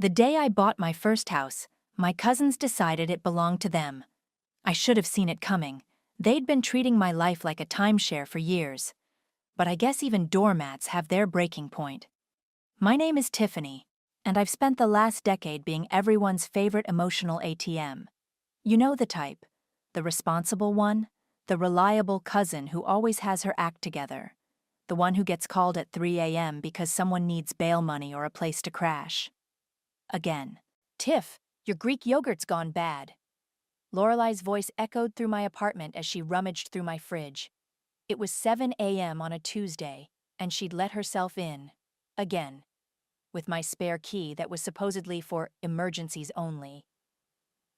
The day I bought my first house, my cousins decided it belonged to them. I should have seen it coming. They'd been treating my life like a timeshare for years. But I guess even doormats have their breaking point. My name is Tiffany, and I've spent the last decade being everyone's favorite emotional ATM. You know the type. The responsible one, the reliable cousin who always has her act together. The one who gets called at 3 a.m. because someone needs bail money or a place to crash. Again. Tiff, your Greek yogurt's gone bad. Lorelai's voice echoed through my apartment as she rummaged through my fridge. It was 7 a.m. on a Tuesday, and she'd let herself in. Again. With my spare key that was supposedly for emergencies only.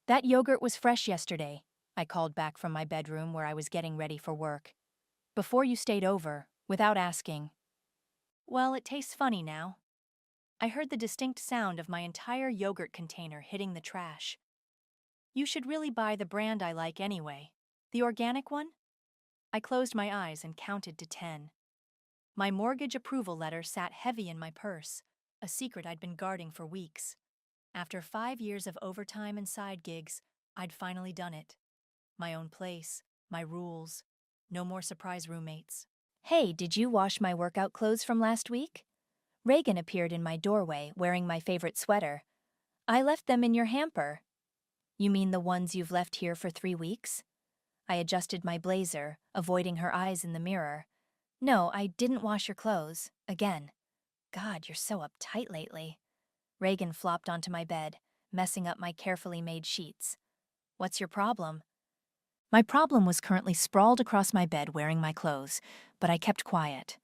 That yogurt was fresh yesterday, I called back from my bedroom where I was getting ready for work. Before you stayed over, without asking. Well, it tastes funny now. I heard the distinct sound of my entire yogurt container hitting the trash. You should really buy the brand I like anyway. The organic one? I closed my eyes and counted to 10. My mortgage approval letter sat heavy in my purse, a secret I'd been guarding for weeks. After 5 years of overtime and side gigs, I'd finally done it. My own place, my rules, no more surprise roommates. Hey, did you wash my workout clothes from last week? Reagan appeared in my doorway wearing my favorite sweater. I left them in your hamper. You mean the ones you've left here for 3 weeks? I adjusted my blazer, avoiding her eyes in the mirror. No, I didn't wash your clothes. Again. God, you're so uptight lately. Reagan flopped onto my bed, messing up my carefully made sheets. What's your problem? My problem was currently sprawled across my bed wearing my clothes, but I kept quiet.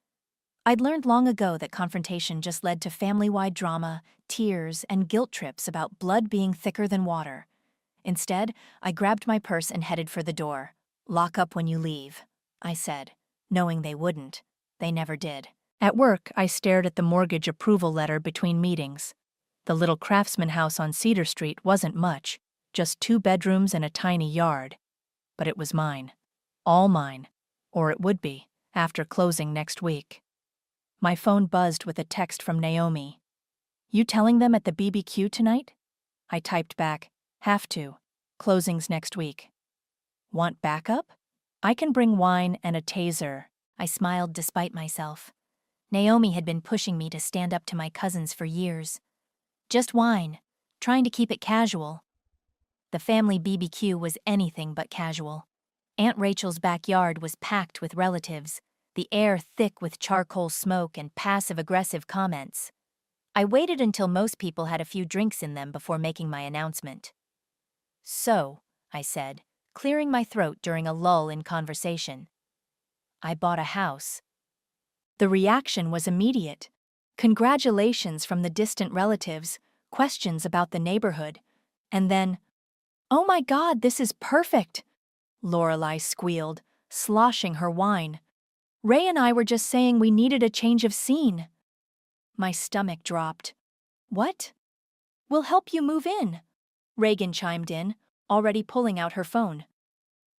I'd learned long ago that confrontation just led to family-wide drama, tears, and guilt trips about blood being thicker than water. Instead, I grabbed my purse and headed for the door. Lock up when you leave, I said, knowing they wouldn't. They never did. At work, I stared at the mortgage approval letter between meetings. The little craftsman house on Cedar Street wasn't much, just 2 bedrooms and a tiny yard. But it was mine. All mine. Or it would be, after closing next week. My phone buzzed with a text from Naomi. You telling them at the BBQ tonight? I typed back, have to. Closing's next week. Want backup? I can bring wine and a taser. I smiled despite myself. Naomi had been pushing me to stand up to my cousins for years. Just wine, trying to keep it casual. The family BBQ was anything but casual. Aunt Rachel's backyard was packed with relatives, the air thick with charcoal smoke and passive-aggressive comments. I waited until most people had a few drinks in them before making my announcement. So, I said, clearing my throat during a lull in conversation. I bought a house. The reaction was immediate. Congratulations from the distant relatives, questions about the neighborhood, and then, oh my God, this is perfect, Lorelai squealed, sloshing her wine. Ray and I were just saying we needed a change of scene. My stomach dropped. What? We'll help you move in, Reagan chimed in, already pulling out her phone.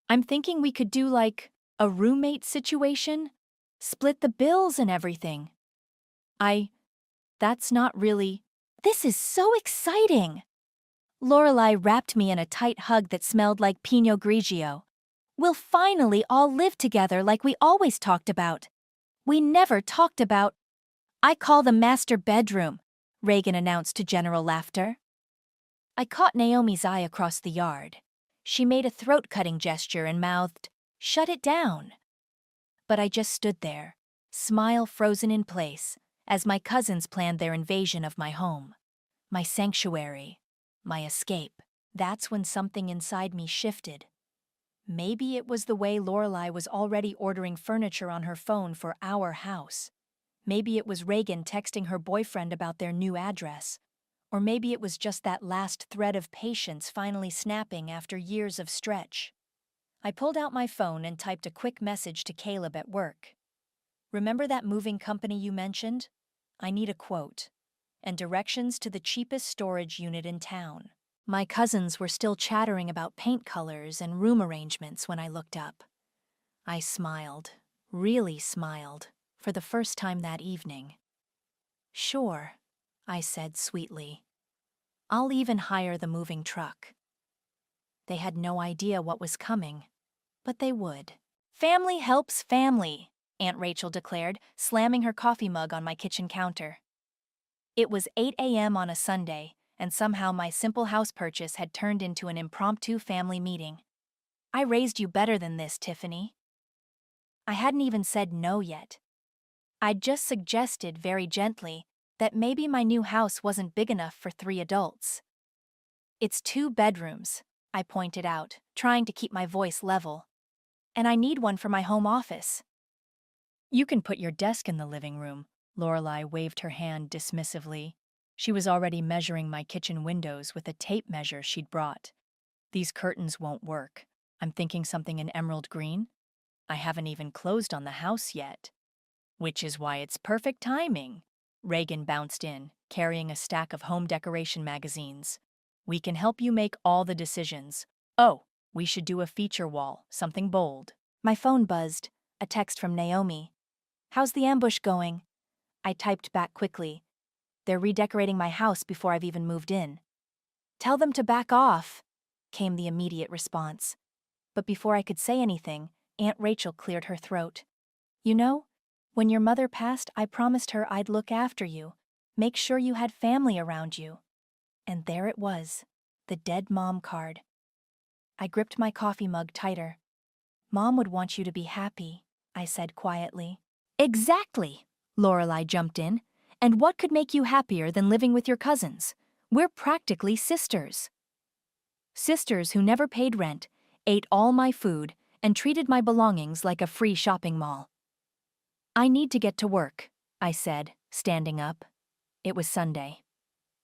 I'm thinking we could do like a roommate situation, split the bills and everything. That's not really. This is so exciting! Lorelai wrapped me in a tight hug that smelled like Pinot Grigio. We'll finally all live together like we always talked about. We never talked about. I call the master bedroom, Reagan announced to general laughter. I caught Naomi's eye across the yard. She made a throat-cutting gesture and mouthed, "Shut it down." But I just stood there, smile frozen in place, as my cousins planned their invasion of my home. My sanctuary. My escape. That's when something inside me shifted. Maybe it was the way Lorelai was already ordering furniture on her phone for our house. Maybe it was Reagan texting her boyfriend about their new address. Or maybe it was just that last thread of patience finally snapping after years of stretch. I pulled out my phone and typed a quick message to Caleb at work. Remember that moving company you mentioned? I need a quote. And directions to the cheapest storage unit in town. My cousins were still chattering about paint colors and room arrangements when I looked up. I smiled, really smiled, for the first time that evening. Sure, I said sweetly. I'll even hire the moving truck. They had no idea what was coming, but they would. Family helps family, Aunt Rachel declared, slamming her coffee mug on my kitchen counter. It was 8 a.m. on a Sunday, and somehow my simple house purchase had turned into an impromptu family meeting. I raised you better than this, Tiffany. I hadn't even said no yet. I'd just suggested very gently that maybe my new house wasn't big enough for 3 adults. It's 2 bedrooms, I pointed out, trying to keep my voice level. And I need one for my home office. You can put your desk in the living room, Lorelei waved her hand dismissively. She was already measuring my kitchen windows with a tape measure she'd brought. These curtains won't work. I'm thinking something in emerald green. I haven't even closed on the house yet. Which is why it's perfect timing. Reagan bounced in, carrying a stack of home decoration magazines. We can help you make all the decisions. Oh, we should do a feature wall, something bold. My phone buzzed, a text from Naomi. How's the ambush going? I typed back quickly. They're redecorating my house before I've even moved in. Tell them to back off, came the immediate response. But before I could say anything, Aunt Rachel cleared her throat. You know, when your mother passed, I promised her I'd look after you, make sure you had family around you. And there it was, the dead mom card. I gripped my coffee mug tighter. Mom would want you to be happy, I said quietly. Exactly, Lorelei jumped in. And what could make you happier than living with your cousins? We're practically sisters. Sisters who never paid rent, ate all my food, and treated my belongings like a free shopping mall. I need to get to work, I said, standing up. It was Sunday.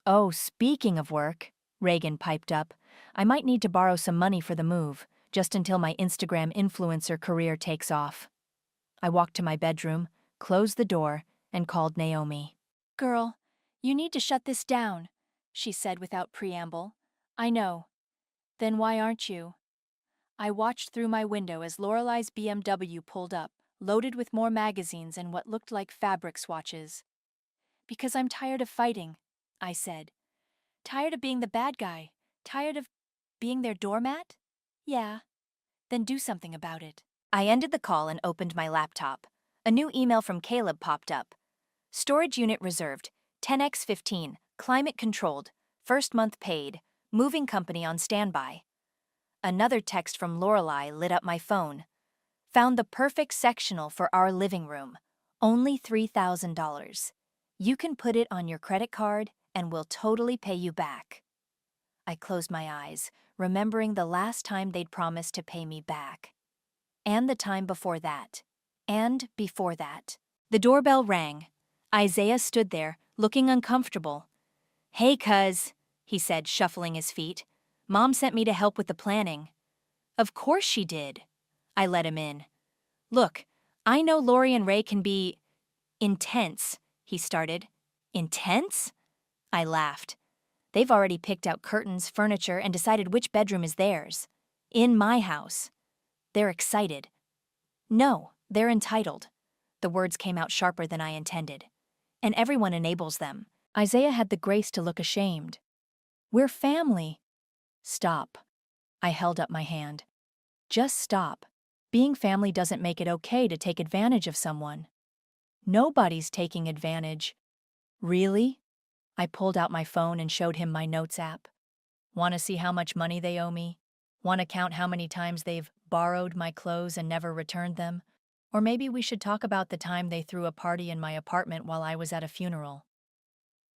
Oh, speaking of work, Reagan piped up, I might need to borrow some money for the move, just until my Instagram influencer career takes off. I walked to my bedroom, closed the door, and called Naomi. Girl, you need to shut this down, she said without preamble. I know. Then why aren't you? I watched through my window as Lorelei's BMW pulled up, loaded with more magazines and what looked like fabric swatches. Because I'm tired of fighting, I said. Tired of being the bad guy? Tired of being their doormat? Yeah. Then do something about it. I ended the call and opened my laptop. A new email from Caleb popped up. Storage unit reserved, 10x15, climate controlled, first month paid, moving company on standby. Another text from Lorelei lit up my phone. Found the perfect sectional for our living room. Only $3,000. You can put it on your credit card and we'll totally pay you back. I closed my eyes, remembering the last time they'd promised to pay me back. And the time before that. And before that. The doorbell rang. Isaiah stood there, looking uncomfortable. Hey, cuz, he said, shuffling his feet. Mom sent me to help with the planning. Of course she did. I let him in. Look, I know Lori and Ray can be intense, he started. Intense? I laughed. They've already picked out curtains, furniture, and decided which bedroom is theirs. In my house. They're excited. No, they're entitled. The words came out sharper than I intended. And everyone enables them. Isaiah had the grace to look ashamed. We're family. Stop. I held up my hand. Just stop. Being family doesn't make it okay to take advantage of someone. Nobody's taking advantage. Really? I pulled out my phone and showed him my notes app. Want to see how much money they owe me? Want to count how many times they've borrowed my clothes and never returned them? Or maybe we should talk about the time they threw a party in my apartment while I was at a funeral.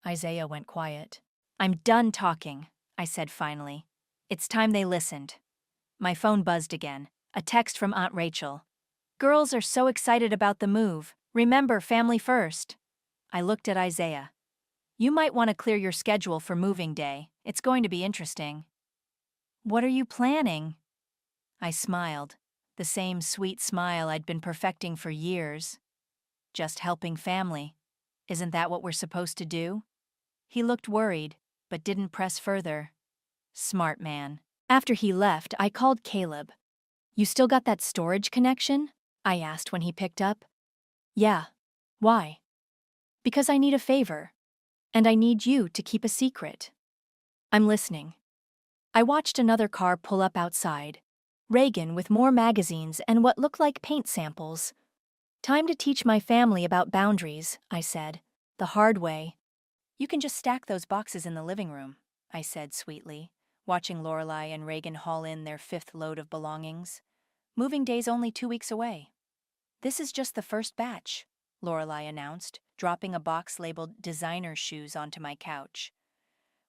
Isaiah went quiet. I'm done talking, I said finally. It's time they listened. My phone buzzed again, a text from Aunt Rachel. Girls are so excited about the move. Remember, family first. I looked at Isaiah. You might want to clear your schedule for moving day. It's going to be interesting. What are you planning? I smiled, the same sweet smile I'd been perfecting for years. Just helping family. Isn't that what we're supposed to do? He looked worried, but didn't press further. Smart man. After he left, I called Caleb. You still got that storage connection? I asked when he picked up. Yeah. Why? Because I need a favor. And I need you to keep a secret. I'm listening. I watched another car pull up outside. Reagan with more magazines and what looked like paint samples. Time to teach my family about boundaries, I said. The hard way. You can just stack those boxes in the living room, I said sweetly, watching Lorelai and Reagan haul in their 5th load of belongings. Moving day's only 2 weeks away. This is just the first batch, Lorelai announced, dropping a box labeled designer shoes onto my couch.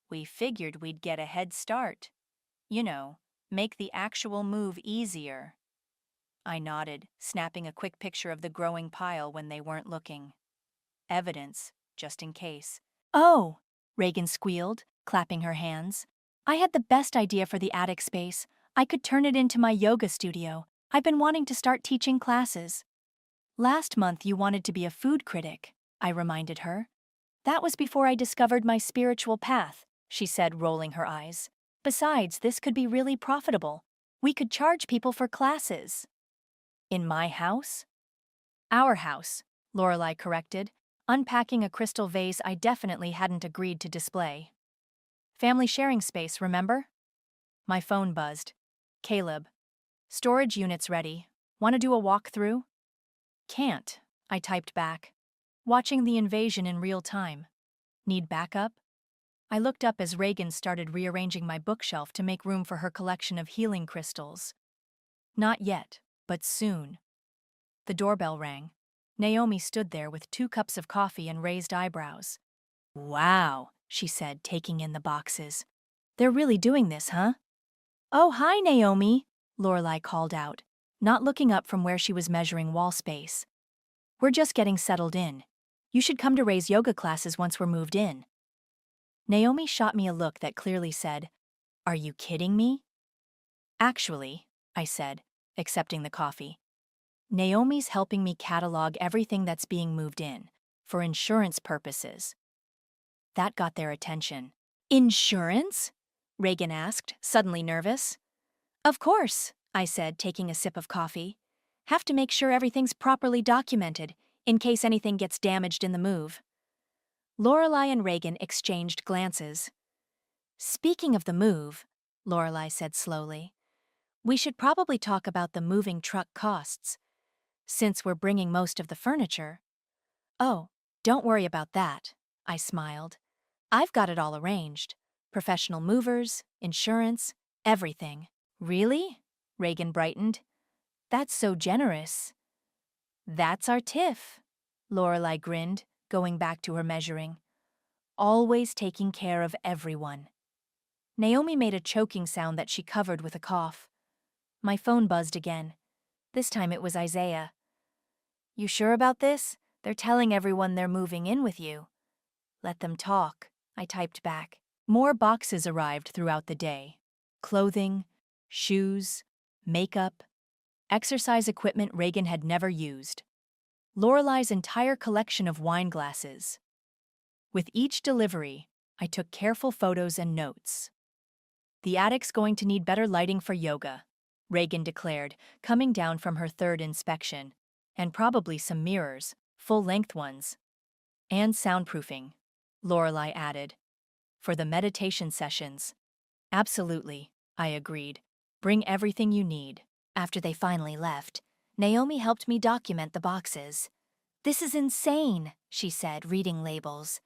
We figured we'd get a head start. You know, make the actual move easier. I nodded, snapping a quick picture of the growing pile when they weren't looking. Evidence, just in case. Oh, Reagan squealed, clapping her hands. I had the best idea for the attic space. I could turn it into my yoga studio. I've been wanting to start teaching classes. Last month you wanted to be a food critic, I reminded her. That was before I discovered my spiritual path, she said, rolling her eyes. Besides, this could be really profitable. We could charge people for classes. In my house? Our house, Lorelai corrected, unpacking a crystal vase I definitely hadn't agreed to display. Family sharing space, remember? My phone buzzed. Caleb. Storage units ready. Want to do a walkthrough? Can't, I typed back, watching the invasion in real time. Need backup? I looked up as Reagan started rearranging my bookshelf to make room for her collection of healing crystals. Not yet, but soon. The doorbell rang. Naomi stood there with 2 cups of coffee and raised eyebrows. Wow, she said, taking in the boxes. They're really doing this, huh? Oh, hi, Naomi, Lorelai called out, not looking up from where she was measuring wall space. We're just getting settled in. You should come to Ray's yoga classes once we're moved in. Naomi shot me a look that clearly said, Are you kidding me? Actually, I said, accepting the coffee. Naomi's helping me catalog everything that's being moved in, for insurance purposes. That got their attention. Insurance? Reagan asked, suddenly nervous. Of course, I said, taking a sip of coffee. Have to make sure everything's properly documented, in case anything gets damaged in the move. Lorelai and Reagan exchanged glances. Speaking of the move, Lorelai said slowly, we should probably talk about the moving truck costs. Since we're bringing most of the furniture. Oh, don't worry about that, I smiled. I've got it all arranged. Professional movers, insurance, everything. Really? Reagan brightened. That's so generous. That's our Tiff, Lorelai grinned, going back to her measuring. Always taking care of everyone. Naomi made a choking sound that she covered with a cough. My phone buzzed again. This time it was Isaiah. You sure about this? They're telling everyone they're moving in with you. Let them talk, I typed back. More boxes arrived throughout the day. Clothing, shoes, makeup, exercise equipment Reagan had never used. Lorelai's entire collection of wine glasses. With each delivery, I took careful photos and notes. The attic's going to need better lighting for yoga, Reagan declared, coming down from her 3rd inspection. And probably some mirrors, full-length ones. And soundproofing, Lorelai added. For the meditation sessions. Absolutely, I agreed. Bring everything you need. After they finally left, Naomi helped me document the boxes. This is insane, she said, reading labels.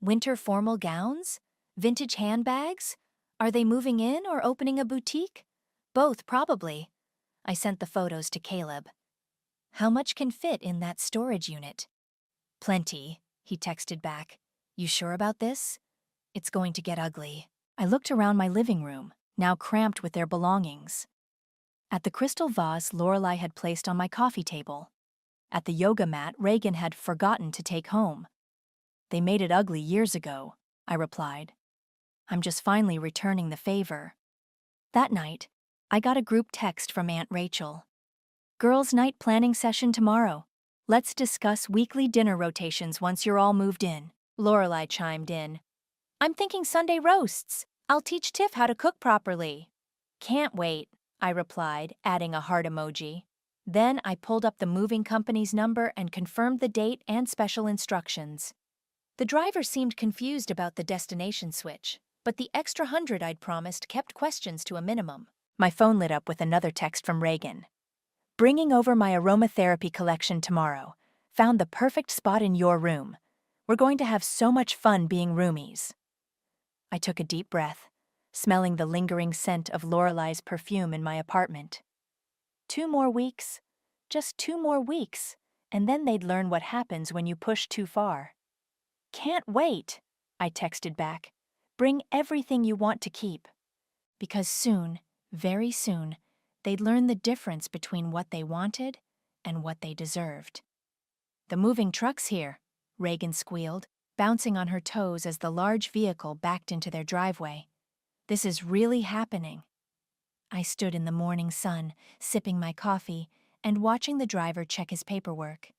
Winter formal gowns? Vintage handbags? Are they moving in or opening a boutique? Both, probably. I sent the photos to Caleb. How much can fit in that storage unit? Plenty, he texted back. You sure about this? It's going to get ugly. I looked around my living room, now cramped with their belongings. At the crystal vase Lorelai had placed on my coffee table. At the yoga mat Reagan had forgotten to take home. They made it ugly years ago, I replied. I'm just finally returning the favor. That night, I got a group text from Aunt Rachel. Girls' night planning session tomorrow. Let's discuss weekly dinner rotations once you're all moved in. Lorelai chimed in. I'm thinking Sunday roasts. I'll teach Tiff how to cook properly. Can't wait, I replied, adding a heart emoji. Then I pulled up the moving company's number and confirmed the date and special instructions. The driver seemed confused about the destination switch. But the extra 100 I'd promised kept questions to a minimum. My phone lit up with another text from Reagan. Bringing over my aromatherapy collection tomorrow. Found the perfect spot in your room. We're going to have so much fun being roomies. I took a deep breath, smelling the lingering scent of Lorelei's perfume in my apartment. 2 more weeks, just 2 more weeks, and then they'd learn what happens when you push too far. Can't wait, I texted back. Bring everything you want to keep. Because soon, very soon, they'd learn the difference between what they wanted and what they deserved. The moving truck's here, Reagan squealed, bouncing on her toes as the large vehicle backed into their driveway. This is really happening. I stood in the morning sun, sipping my coffee, and watching the driver check his paperwork.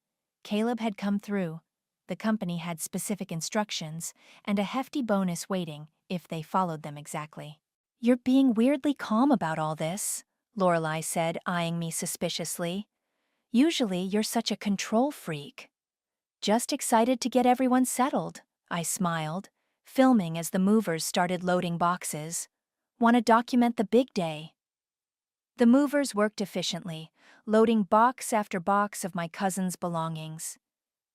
Caleb had come through. The company had specific instructions, and a hefty bonus waiting if they followed them exactly. You're being weirdly calm about all this, Lorelei said, eyeing me suspiciously. Usually you're such a control freak. Just excited to get everyone settled, I smiled, filming as the movers started loading boxes. Want to document the big day. The movers worked efficiently, loading box after box of my cousin's belongings.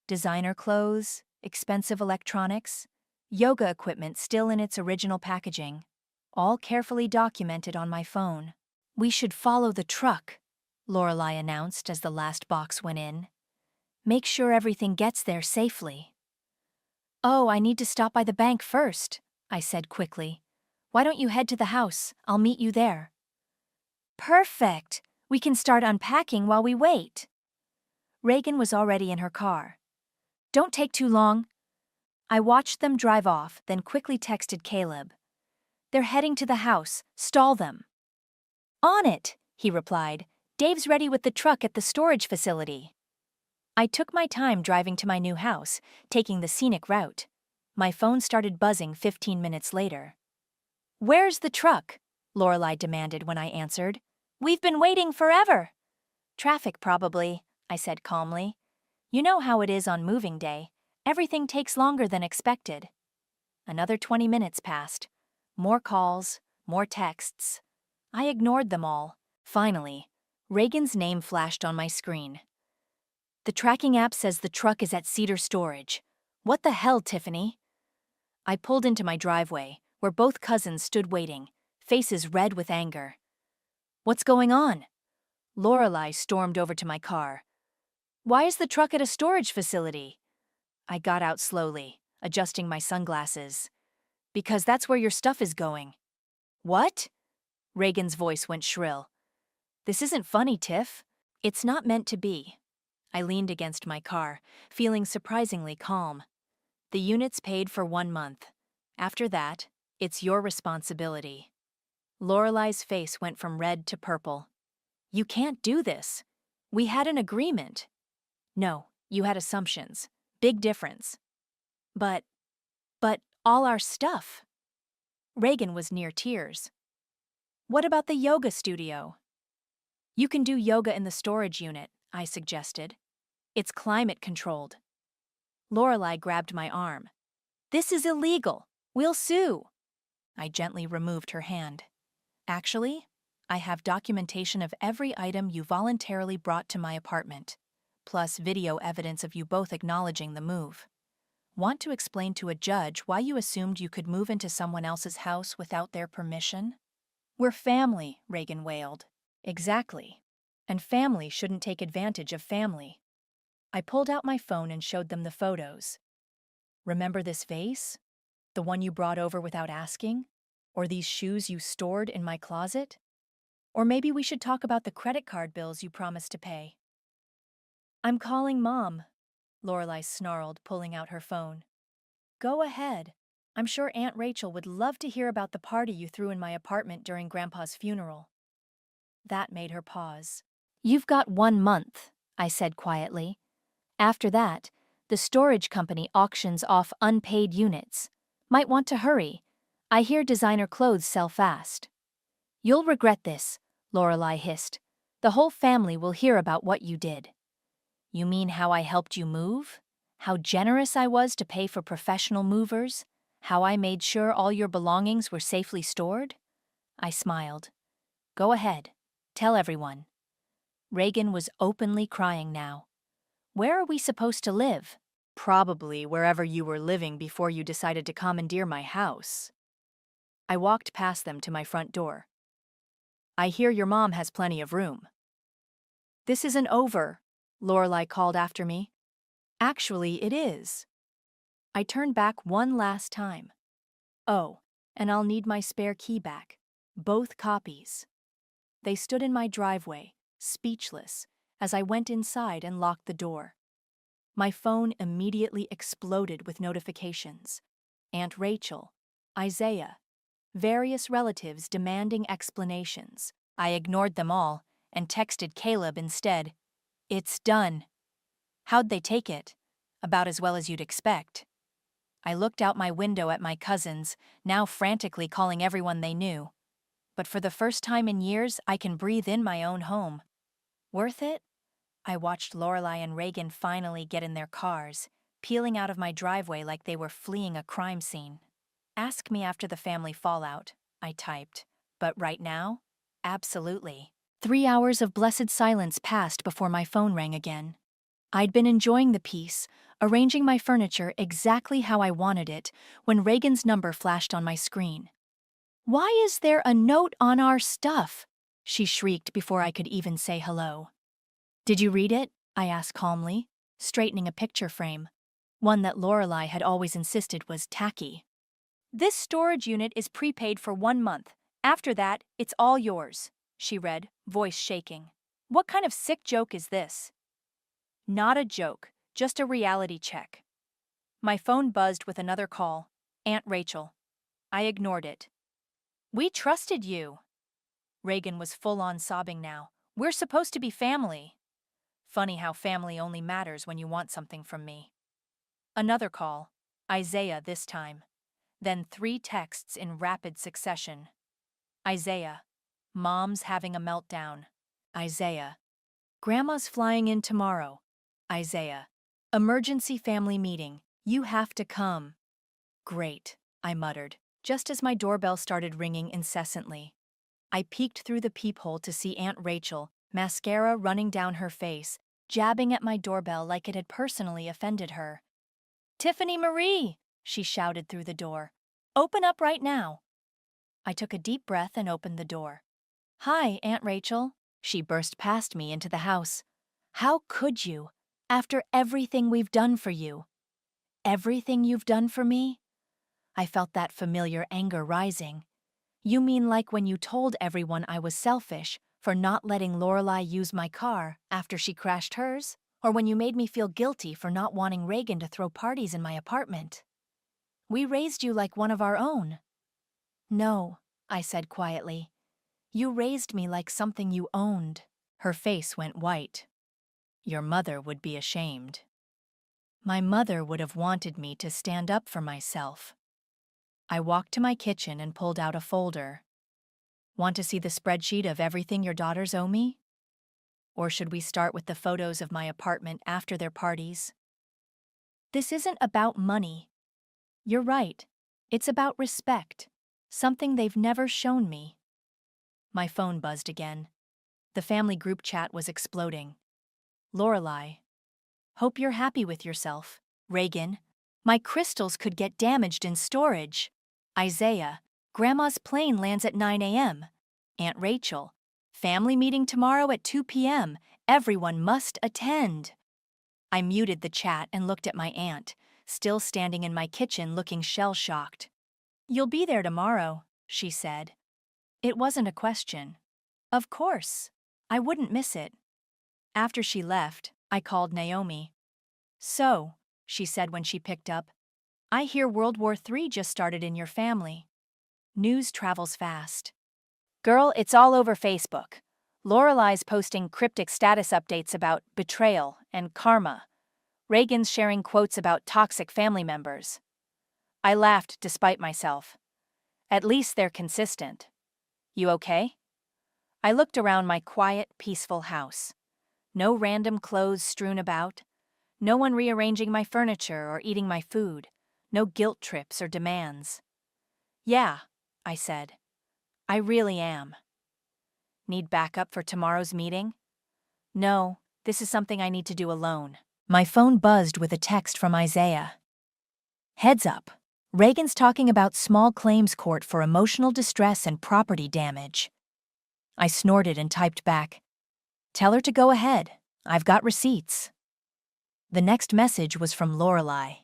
Designer clothes, expensive electronics, yoga equipment still in its original packaging, all carefully documented on my phone. We should follow the truck, Lorelei announced as the last box went in. Make sure everything gets there safely. Oh, I need to stop by the bank first, I said quickly. Why don't you head to the house? I'll meet you there. Perfect! We can start unpacking while we wait. Reagan was already in her car. Don't take too long. I watched them drive off, then quickly texted Caleb. They're heading to the house. Stall them. On it, he replied. Dave's ready with the truck at the storage facility. I took my time driving to my new house, taking the scenic route. My phone started buzzing 15 minutes later. Where's the truck? Lorelei demanded when I answered. We've been waiting forever. Traffic probably, I said calmly. You know how it is on moving day. Everything takes longer than expected. Another 20 minutes passed. More calls, more texts. I ignored them all. Finally, Reagan's name flashed on my screen. The tracking app says the truck is at Cedar Storage. What the hell, Tiffany? I pulled into my driveway, where both cousins stood waiting, faces red with anger. What's going on? Lorelei stormed over to my car. Why is the truck at a storage facility? I got out slowly, adjusting my sunglasses. Because that's where your stuff is going. What? Reagan's voice went shrill. This isn't funny, Tiff. It's not meant to be. I leaned against my car, feeling surprisingly calm. The unit's paid for 1 month. After that, it's your responsibility. Lorelei's face went from red to purple. You can't do this. We had an agreement. No, you had assumptions. Big difference. But all our stuff. Reagan was near tears. What about the yoga studio? You can do yoga in the storage unit, I suggested. It's climate controlled. Lorelei grabbed my arm. This is illegal. We'll sue. I gently removed her hand. Actually, I have documentation of every item you voluntarily brought to my apartment, plus video evidence of you both acknowledging the move. Want to explain to a judge why you assumed you could move into someone else's house without their permission? We're family, Reagan wailed. Exactly. And family shouldn't take advantage of family. I pulled out my phone and showed them the photos. Remember this vase? The one you brought over without asking? Or these shoes you stored in my closet? Or maybe we should talk about the credit card bills you promised to pay. I'm calling Mom, Lorelei snarled, pulling out her phone. Go ahead. I'm sure Aunt Rachel would love to hear about the party you threw in my apartment during Grandpa's funeral. That made her pause. You've got 1 month, I said quietly. After that, the storage company auctions off unpaid units. Might want to hurry. I hear designer clothes sell fast. You'll regret this, Lorelei hissed. The whole family will hear about what you did. You mean how I helped you move? How generous I was to pay for professional movers? How I made sure all your belongings were safely stored? I smiled. Go ahead. Tell everyone. Reagan was openly crying now. Where are we supposed to live? Probably wherever you were living before you decided to commandeer my house. I walked past them to my front door. I hear your mom has plenty of room. This isn't over, Lorelai called after me. Actually, it is. I turned back one last time. Oh, and I'll need my spare key back. Both copies. They stood in my driveway, speechless, as I went inside and locked the door. My phone immediately exploded with notifications. Aunt Rachel, Isaiah, various relatives demanding explanations. I ignored them all and texted Caleb instead. It's done. How'd they take it? About as well as you'd expect. I looked out my window at my cousins, now frantically calling everyone they knew. But for the first time in years, I can breathe in my own home. Worth it? I watched Lorelai and Reagan finally get in their cars, peeling out of my driveway like they were fleeing a crime scene. Ask me after the family fallout, I typed. But right now? Absolutely. 3 hours of blessed silence passed before my phone rang again. I'd been enjoying the peace, arranging my furniture exactly how I wanted it, when Reagan's number flashed on my screen. Why is there a note on our stuff? She shrieked before I could even say hello. Did you read it? I asked calmly, straightening a picture frame, one that Lorelai had always insisted was tacky. This storage unit is prepaid for 1 month. After that, it's all yours, she read, voice shaking. What kind of sick joke is this? Not a joke, just a reality check. My phone buzzed with another call. Aunt Rachel. I ignored it. We trusted you. Reagan was full-on sobbing now. We're supposed to be family. Funny how family only matters when you want something from me. Another call. Isaiah this time. Then 3 texts in rapid succession. Isaiah. Mom's having a meltdown. Isaiah. Grandma's flying in tomorrow. Isaiah. Emergency family meeting. You have to come. Great, I muttered, just as my doorbell started ringing incessantly. I peeked through the peephole to see Aunt Rachel, mascara running down her face, jabbing at my doorbell like it had personally offended her. Tiffany Marie, she shouted through the door. Open up right now. I took a deep breath and opened the door. Hi, Aunt Rachel. She burst past me into the house. How could you? After everything we've done for you. Everything you've done for me? I felt that familiar anger rising. You mean like when you told everyone I was selfish for not letting Lorelai use my car after she crashed hers? Or when you made me feel guilty for not wanting Reagan to throw parties in my apartment? We raised you like one of our own. No, I said quietly. You raised me like something you owned. Her face went white. Your mother would be ashamed. My mother would have wanted me to stand up for myself. I walked to my kitchen and pulled out a folder. Want to see the spreadsheet of everything your daughters owe me? Or should we start with the photos of my apartment after their parties? This isn't about money. You're right. It's about respect. Something they've never shown me. My phone buzzed again. The family group chat was exploding. Lorelai. Hope you're happy with yourself. Reagan. My crystals could get damaged in storage. Isaiah. Grandma's plane lands at 9 a.m. Aunt Rachel. Family meeting tomorrow at 2 p.m. Everyone must attend. I muted the chat and looked at my aunt, still standing in my kitchen looking shell-shocked. You'll be there tomorrow, she said. It wasn't a question. Of course. I wouldn't miss it. After she left, I called Naomi. So, she said when she picked up, I hear World War III just started in your family. News travels fast. Girl, it's all over Facebook. Lorelai's posting cryptic status updates about betrayal and karma. Reagan's sharing quotes about toxic family members. I laughed despite myself. At least they're consistent. You okay? I looked around my quiet, peaceful house. No random clothes strewn about. No one rearranging my furniture or eating my food. No guilt trips or demands. Yeah, I said. I really am. Need backup for tomorrow's meeting? No, this is something I need to do alone. My phone buzzed with a text from Isaiah. Heads up. Reagan's talking about small claims court for emotional distress and property damage. I snorted and typed back, "Tell her to go ahead. I've got receipts." The next message was from Lorelei.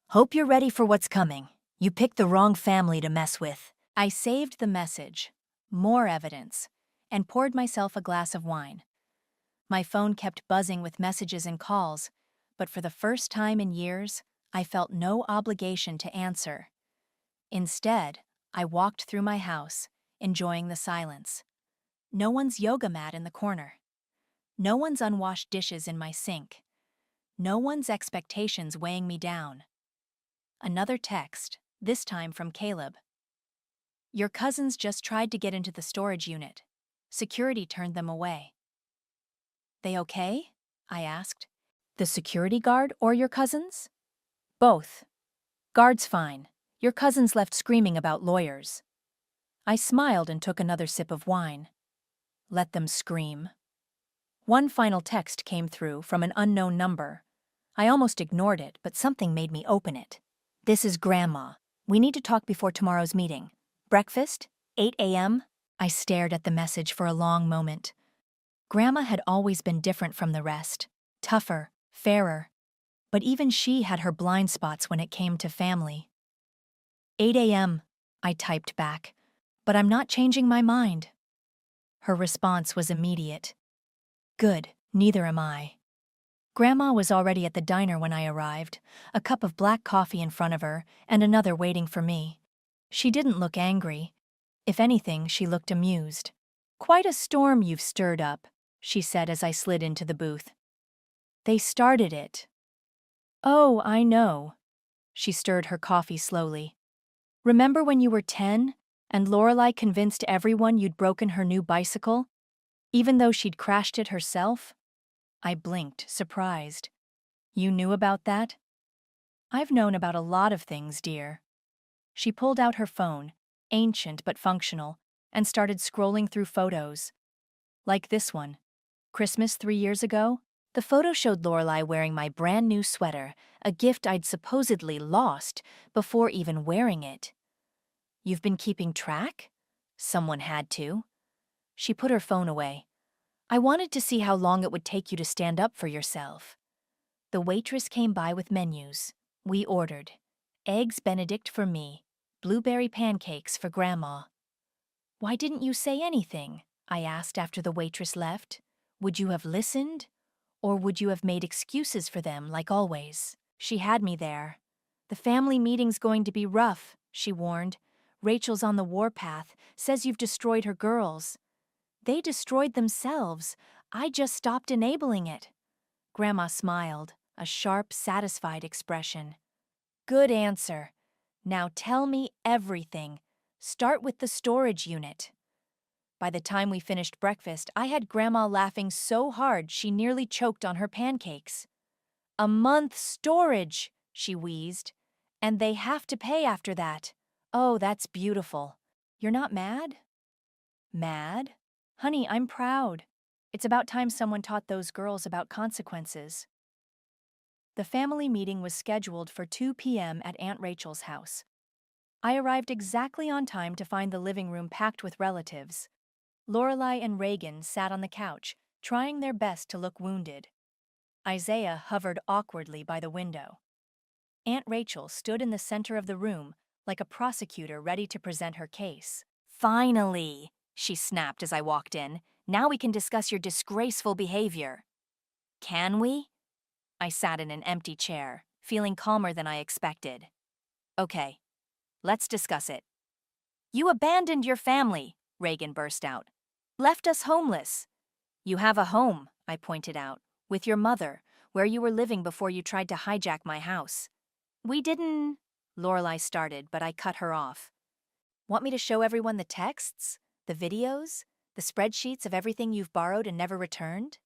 "Hope you're ready for what's coming. You picked the wrong family to mess with." I saved the message, more evidence, and poured myself a glass of wine. My phone kept buzzing with messages and calls, but for the first time in years, I felt no obligation to answer. Instead, I walked through my house, enjoying the silence. No one's yoga mat in the corner. No one's unwashed dishes in my sink. No one's expectations weighing me down. Another text, this time from Caleb. "Your cousins just tried to get into the storage unit. Security turned them away." "They okay?" I asked. "The security guard or your cousins?" "Both. Guard's fine. Your cousins left screaming about lawyers." I smiled and took another sip of wine. Let them scream. One final text came through from an unknown number. I almost ignored it, but something made me open it. "This is Grandma. We need to talk before tomorrow's meeting. Breakfast? 8 a.m.? I stared at the message for a long moment. Grandma had always been different from the rest. Tougher, fairer. But even she had her blind spots when it came to family. 8 a.m., I typed back. "But I'm not changing my mind." Her response was immediate. "Good, neither am I." Grandma was already at the diner when I arrived, a cup of black coffee in front of her and another waiting for me. She didn't look angry. If anything, she looked amused. "Quite a storm you've stirred up," she said as I slid into the booth. "They started it." "Oh, I know." She stirred her coffee slowly. "Remember when you were 10 and Lorelei convinced everyone you'd broken her new bicycle, even though she'd crashed it herself?" I blinked, surprised. "You knew about that?" "I've known about a lot of things, dear." She pulled out her phone, ancient but functional, and started scrolling through photos. Like this one. Christmas 3 years ago? The photo showed Lorelei wearing my brand new sweater, a gift I'd supposedly lost before even wearing it. "You've been keeping track?" "Someone had to." She put her phone away. "I wanted to see how long it would take you to stand up for yourself." The waitress came by with menus. We ordered. Eggs Benedict for me, blueberry pancakes for Grandma. "Why didn't you say anything?" I asked after the waitress left. "Would you have listened? Or would you have made excuses for them like always?" She had me there. "The family meeting's going to be rough," she warned. "Rachel's on the warpath, says you've destroyed her girls." "They destroyed themselves. I just stopped enabling it." Grandma smiled, a sharp, satisfied expression. "Good answer. Now tell me everything. Start with the storage unit." By the time we finished breakfast, I had Grandma laughing so hard she nearly choked on her pancakes. "A month storage," she wheezed. "And they have to pay after that. Oh, that's beautiful. You're not mad?" "Mad? Honey, I'm proud. It's about time someone taught those girls about consequences." The family meeting was scheduled for 2 p.m. at Aunt Rachel's house. I arrived exactly on time to find the living room packed with relatives. Lorelei and Reagan sat on the couch, trying their best to look wounded. Isaiah hovered awkwardly by the window. Aunt Rachel stood in the center of the room, like a prosecutor ready to present her case. "Finally," she snapped as I walked in. "Now we can discuss your disgraceful behavior." "Can we?" I sat in an empty chair, feeling calmer than I expected. "Okay, let's discuss it." "You abandoned your family," Reagan burst out. "Left us homeless." "You have a home," I pointed out, "with your mother, where you were living before you tried to hijack my house." "We didn't," Lorelei started, but I cut her off. "Want me to show everyone the texts, the videos, the spreadsheets of everything you've borrowed and never returned?"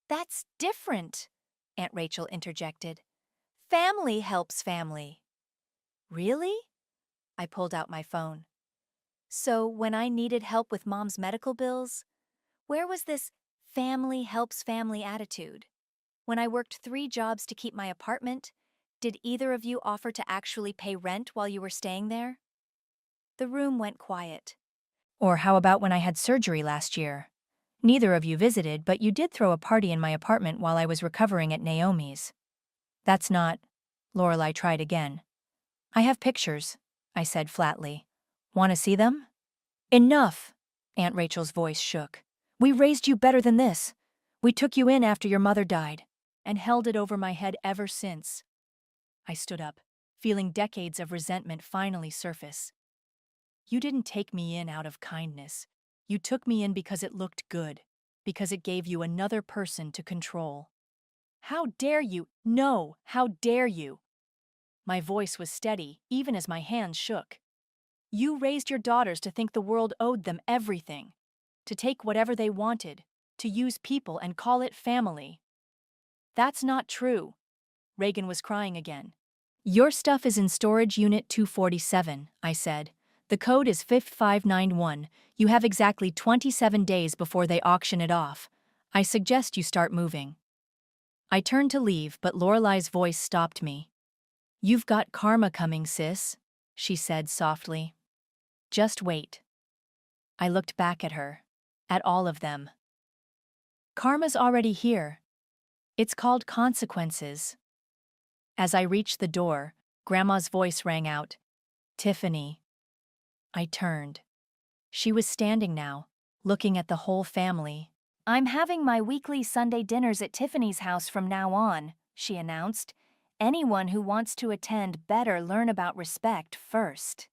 "That's different," Aunt Rachel interjected. "Family helps family. Really? I pulled out my phone. So, when I needed help with Mom's medical bills, where was this family helps family attitude? When I worked 3 jobs to keep my apartment, did either of you offer to actually pay rent while you were staying there? The room went quiet. Or how about when I had surgery last year? Neither of you visited, but you did throw a party in my apartment while I was recovering at Naomi's. That's not. Lorelei tried again. I have pictures, I said flatly. Want to see them? Enough! Aunt Rachel's voice shook. We raised you better than this. We took you in after your mother died, and held it over my head ever since. I stood up, feeling decades of resentment finally surface. You didn't take me in out of kindness. You took me in because it looked good, because it gave you another person to control. How dare you? No, how dare you? My voice was steady, even as my hands shook. You raised your daughters to think the world owed them everything, to take whatever they wanted, to use people and call it family. That's not true. Reagan was crying again. Your stuff is in storage unit 247, I said. The code is 5591. You have exactly 27 days before they auction it off. I suggest you start moving. I turned to leave, but Lorelei's voice stopped me. You've got karma coming, sis, she said softly. Just wait. I looked back at her, at all of them. Karma's already here. It's called consequences. As I reached the door, Grandma's voice rang out. Tiffany. I turned. She was standing now, looking at the whole family. I'm having my weekly Sunday dinners at Tiffany's house from now on, she announced. Anyone who wants to attend better learn about respect first.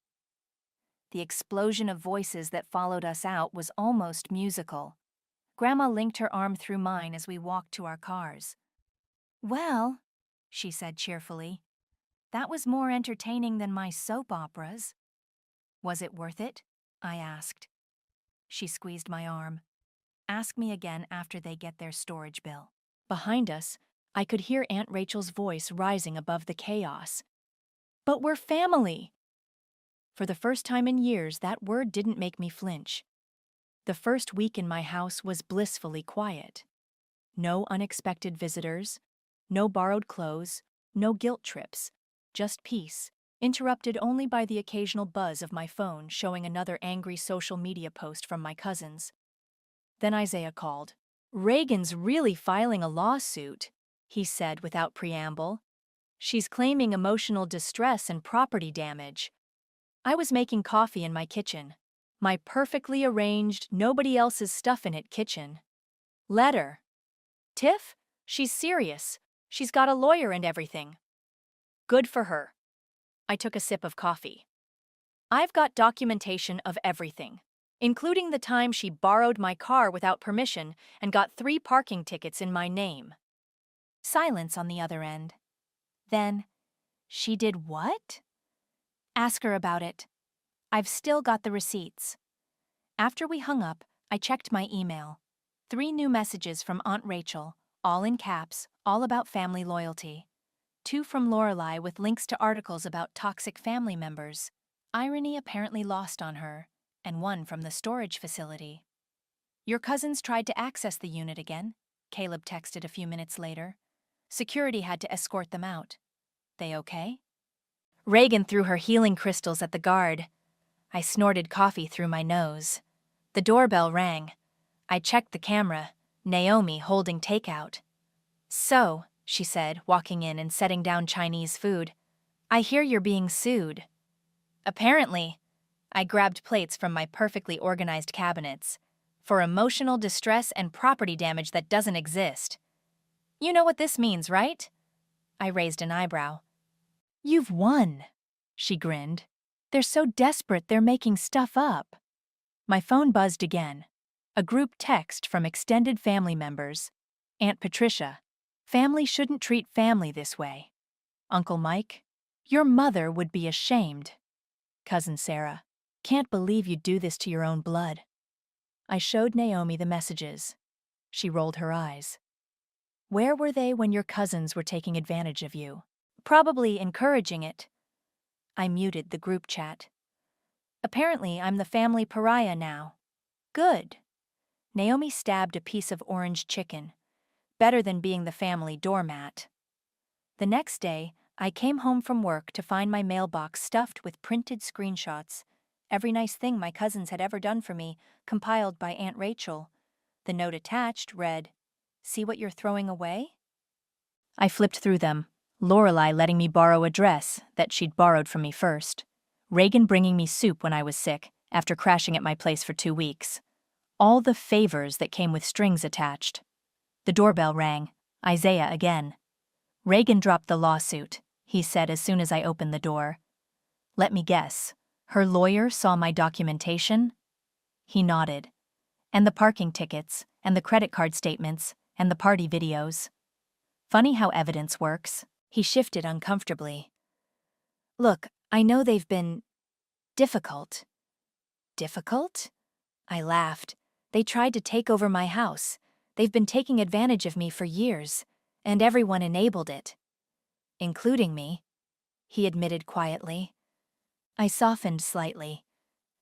The explosion of voices that followed us out was almost musical. Grandma linked her arm through mine as we walked to our cars. Well, she said cheerfully, that was more entertaining than my soap operas. Was it worth it? I asked. She squeezed my arm. Ask me again after they get their storage bill. Behind us, I could hear Aunt Rachel's voice rising above the chaos. But we're family! For the first time in years, that word didn't make me flinch. The first week in my house was blissfully quiet. No unexpected visitors, no borrowed clothes, no guilt trips, just peace, interrupted only by the occasional buzz of my phone showing another angry social media post from my cousins. Then Isaiah called. Reagan's really filing a lawsuit, he said without preamble. She's claiming emotional distress and property damage. I was making coffee in my kitchen. My perfectly arranged, nobody else's stuff in it kitchen. Let her. Tiff? She's serious. She's got a lawyer and everything. Good for her. I took a sip of coffee. I've got documentation of everything, including the time she borrowed my car without permission and got 3 parking tickets in my name. Silence on the other end. Then, she did what? Ask her about it. I've still got the receipts. After we hung up, I checked my email. 3 new messages from Aunt Rachel, all in caps, all about family loyalty. 2 from Lorelei with links to articles about toxic family members. Irony apparently lost on her. And 1 from the storage facility. Your cousins tried to access the unit again, Caleb texted a few minutes later. Security had to escort them out. They okay? Reagan threw her healing crystals at the guard. I snorted coffee through my nose. The doorbell rang. I checked the camera, Naomi holding takeout. So, she said, walking in and setting down Chinese food, I hear you're being sued. Apparently. I grabbed plates from my perfectly organized cabinets. For emotional distress and property damage that doesn't exist. You know what this means, right? I raised an eyebrow. You've won, she grinned. They're so desperate they're making stuff up. My phone buzzed again. A group text from extended family members. Aunt Patricia, family shouldn't treat family this way. Uncle Mike, your mother would be ashamed. Cousin Sarah, can't believe you'd do this to your own blood. I showed Naomi the messages. She rolled her eyes. Where were they when your cousins were taking advantage of you? Probably encouraging it. I muted the group chat. Apparently, I'm the family pariah now. Good. Naomi stabbed a piece of orange chicken. Better than being the family doormat. The next day, I came home from work to find my mailbox stuffed with printed screenshots. Every nice thing my cousins had ever done for me, compiled by Aunt Rachel. The note attached read, "See what you're throwing away?" I flipped through them. Lorelei letting me borrow a dress that she'd borrowed from me first. Reagan bringing me soup when I was sick, after crashing at my place for 2 weeks. All the favors that came with strings attached. The doorbell rang. Isaiah again. Reagan dropped the lawsuit, he said as soon as I opened the door. Let me guess. Her lawyer saw my documentation? He nodded. And the parking tickets, and the credit card statements, and the party videos. Funny how evidence works. He shifted uncomfortably. Look, I know they've been difficult. Difficult? I laughed. They tried to take over my house. They've been taking advantage of me for years, and everyone enabled it. Including me, he admitted quietly. I softened slightly.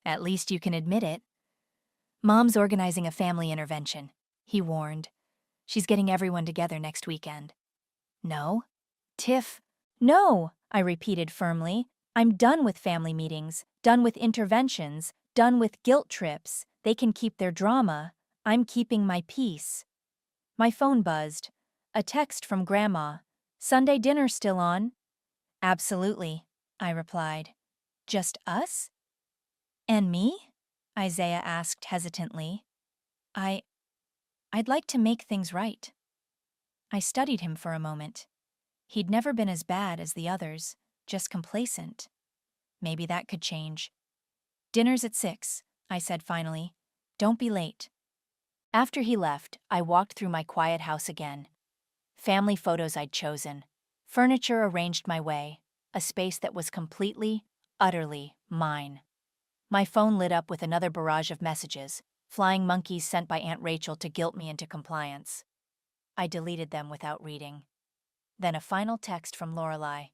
At least you can admit it. Mom's organizing a family intervention, he warned. She's getting everyone together next weekend. No? Tiff? No, I repeated firmly. I'm done with family meetings, done with interventions, done with guilt trips. They can keep their drama. I'm keeping my peace. My phone buzzed. A text from Grandma. Sunday dinner still on? Absolutely, I replied. Just us? And me? Isaiah asked hesitantly. I'd like to make things right. I studied him for a moment. He'd never been as bad as the others, just complacent. Maybe that could change. Dinner's at 6, I said finally. Don't be late. After he left, I walked through my quiet house again. Family photos I'd chosen. Furniture arranged my way. A space that was completely, utterly mine. My phone lit up with another barrage of messages, flying monkeys sent by Aunt Rachel to guilt me into compliance. I deleted them without reading. Then a final text from Lorelei.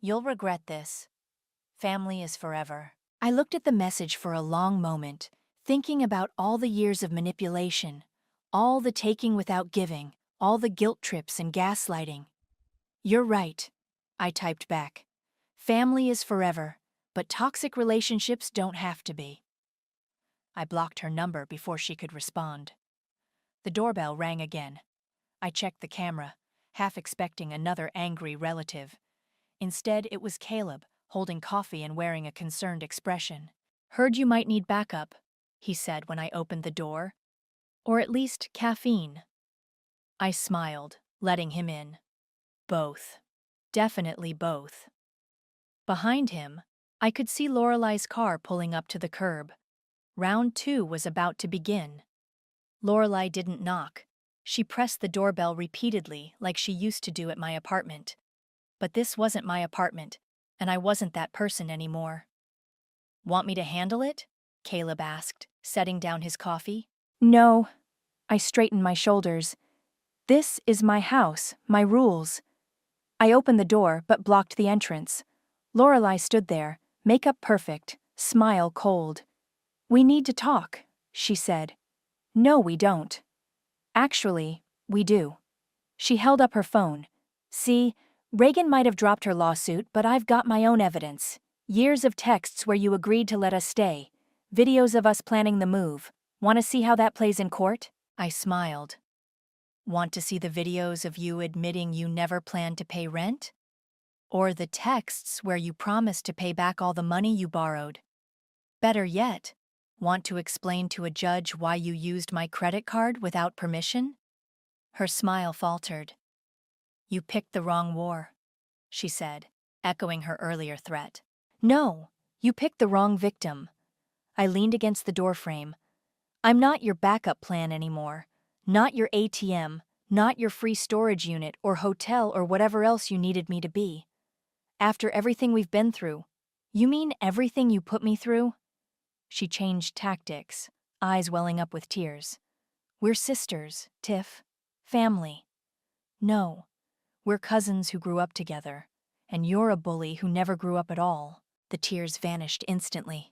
You'll regret this. Family is forever. I looked at the message for a long moment, thinking about all the years of manipulation, all the taking without giving, all the guilt trips and gaslighting. You're right, I typed back. Family is forever, but toxic relationships don't have to be. I blocked her number before she could respond. The doorbell rang again. I checked the camera, half expecting another angry relative. Instead, it was Caleb, holding coffee and wearing a concerned expression. Heard you might need backup, he said when I opened the door. Or at least caffeine. I smiled, letting him in. Both. Definitely both. Behind him, I could see Lorelei's car pulling up to the curb. Round 2 was about to begin. Lorelei didn't knock. She pressed the doorbell repeatedly like she used to do at my apartment. But this wasn't my apartment, and I wasn't that person anymore. Want me to handle it? Caleb asked, setting down his coffee. No. I straightened my shoulders. This is my house, my rules. I opened the door but blocked the entrance. Lorelei stood there, makeup perfect, smile cold. We need to talk, she said. No, we don't. Actually, we do. She held up her phone. See, Reagan might have dropped her lawsuit, but I've got my own evidence. Years of texts where you agreed to let us stay. Videos of us planning the move. Want to see how that plays in court? I smiled. Want to see the videos of you admitting you never planned to pay rent? Or the texts where you promised to pay back all the money you borrowed? Better yet, want to explain to a judge why you used my credit card without permission? Her smile faltered. You picked the wrong war, she said, echoing her earlier threat. No, you picked the wrong victim. I leaned against the doorframe. I'm not your backup plan anymore. Not your ATM, not your free storage unit or hotel or whatever else you needed me to be. After everything we've been through, you mean everything you put me through? She changed tactics, eyes welling up with tears. We're sisters, Tiff. Family. No, we're cousins who grew up together. And you're a bully who never grew up at all. The tears vanished instantly.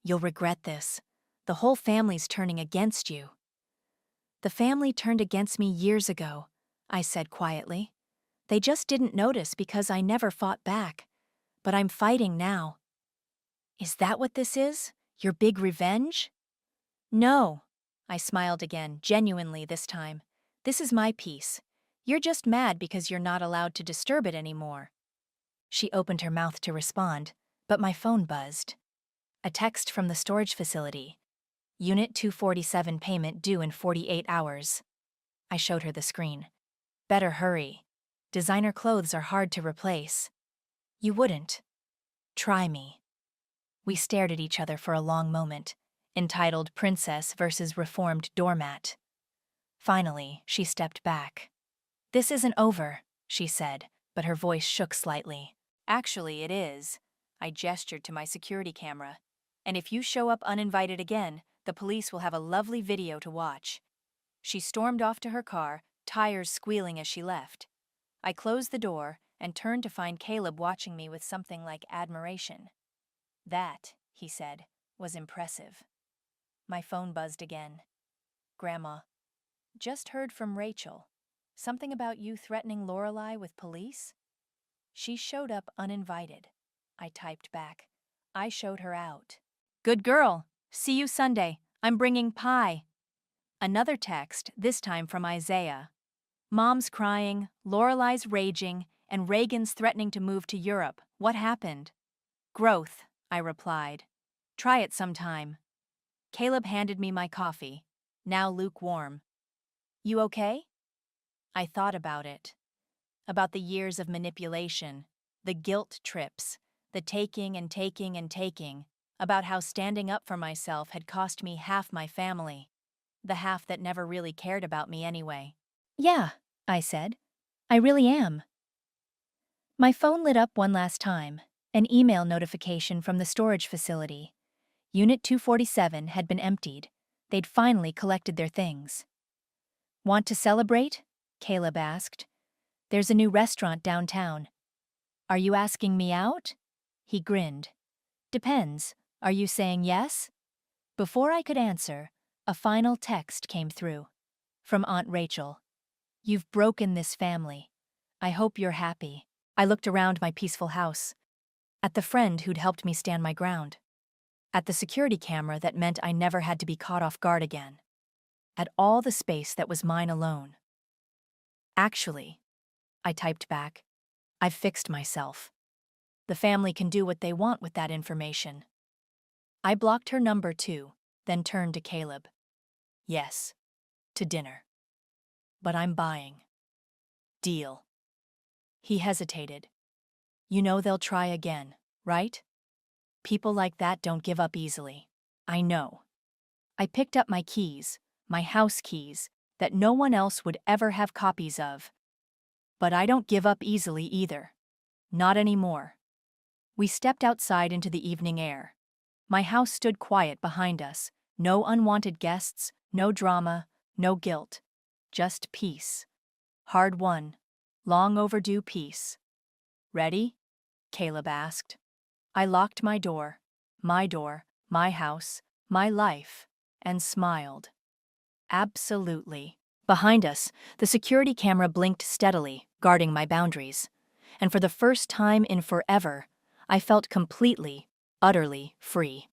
You'll regret this. The whole family's turning against you. The family turned against me years ago, I said quietly. They just didn't notice because I never fought back. But I'm fighting now. Is that what this is? Your big revenge? No. I smiled again, genuinely this time. This is my peace. You're just mad because you're not allowed to disturb it anymore. She opened her mouth to respond, but my phone buzzed. A text from the storage facility. Unit 247 payment due in 48 hours. I showed her the screen. Better hurry. Designer clothes are hard to replace. You wouldn't. Try me. We stared at each other for a long moment, entitled Princess versus Reformed Doormat. Finally, she stepped back. This isn't over, she said, but her voice shook slightly. Actually, it is. I gestured to my security camera. And if you show up uninvited again, the police will have a lovely video to watch. She stormed off to her car, tires squealing as she left. I closed the door and turned to find Caleb watching me with something like admiration. That, he said, was impressive. My phone buzzed again. Grandma, just heard from Rachel. Something about you threatening Lorelei with police? She showed up uninvited. I typed back. I showed her out. Good girl. See you Sunday. I'm bringing pie. Another text, this time from Isaiah. Mom's crying, Lorelei's raging, and Reagan's threatening to move to Europe. What happened? Growth, I replied. Try it sometime. Caleb handed me my coffee, now lukewarm. You okay? I thought about it. About the years of manipulation, the guilt trips, the taking and taking and taking, about how standing up for myself had cost me half my family, the half that never really cared about me anyway. Yeah, I said. I really am. My phone lit up one last time, an email notification from the storage facility. Unit 247 had been emptied. They'd finally collected their things. Want to celebrate? Caleb asked. There's a new restaurant downtown. Are you asking me out? He grinned. Depends. Are you saying yes? Before I could answer, a final text came through. From Aunt Rachel. You've broken this family. I hope you're happy. I looked around my peaceful house. At the friend who'd helped me stand my ground. At the security camera that meant I never had to be caught off guard again. At all the space that was mine alone. Actually, I typed back, I've fixed myself. The family can do what they want with that information. I blocked her number too, then turned to Caleb. Yes, to dinner. But I'm buying. Deal. He hesitated. You know they'll try again, right? People like that don't give up easily. I know. I picked up my keys, my house keys, that no one else would ever have copies of. But I don't give up easily either. Not anymore. We stepped outside into the evening air. My house stood quiet behind us. No unwanted guests, no drama, no guilt. Just peace. Hard-won, long overdue peace. Ready? Caleb asked. I locked my door, my house, my life, and smiled. Absolutely. Behind us, the security camera blinked steadily, guarding my boundaries. And for the first time in forever, I felt completely, utterly free.